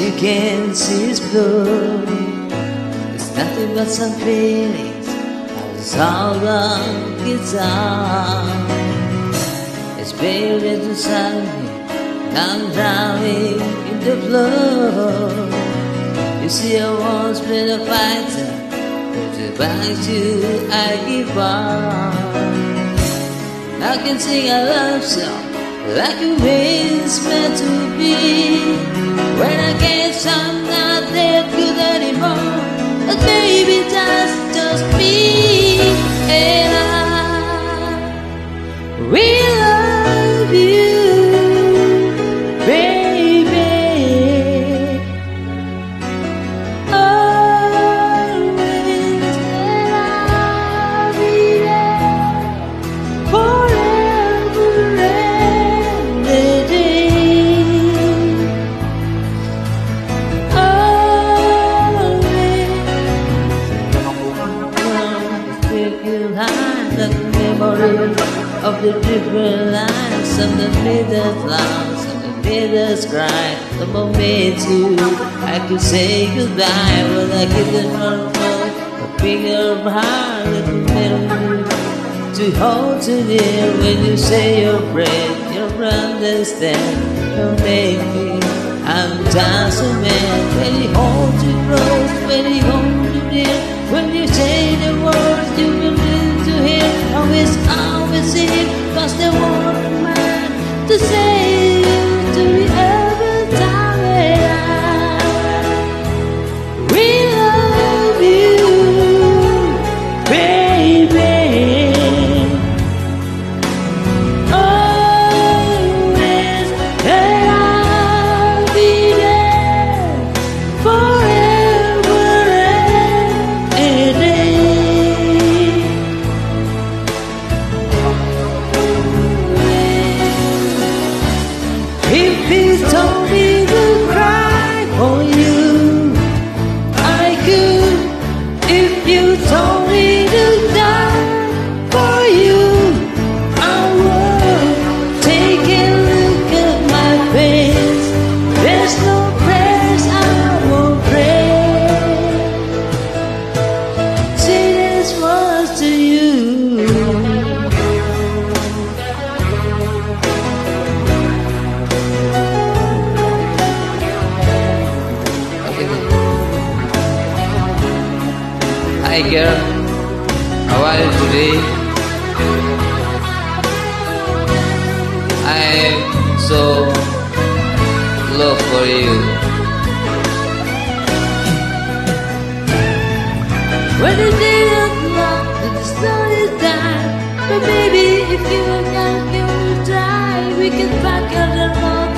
you can see is blue. It's nothing but some feelings of this all-round guitar. It's built inside me, now I'm drowning in the flow. You see, I once been a fighter, but about you I give up. I can sing a love song like a wind's meant to be. When I guess I'm not that good anymore, but maybe that's just me. And I will love you, baby, always. And I'll be there forever and a day. Always take you high, the memory of the different lines, of the midnight lines, of the midnight cry. The moment I could say goodbye, but I couldn't run for a finger of heart that memory to hold to dear. When you say your prayer, you'll understand. You'll make me, I'm just a man. When you hold you close, when you hold you dear, when you say the words you will need to hear, always, always see it, 'cause there won't a man to say to me every time that we love you, baby. Always, and I'll be there forever and a day. If he told me to cry for you, I could. If you told me to die for you, I would. Take a look at my face. There's no prayers I won't pray. Say this was to you. Hi girl, how are you today? I'm so low for you. When the day is long and the sun is down, but baby, if you and I can try, we can pack out the road.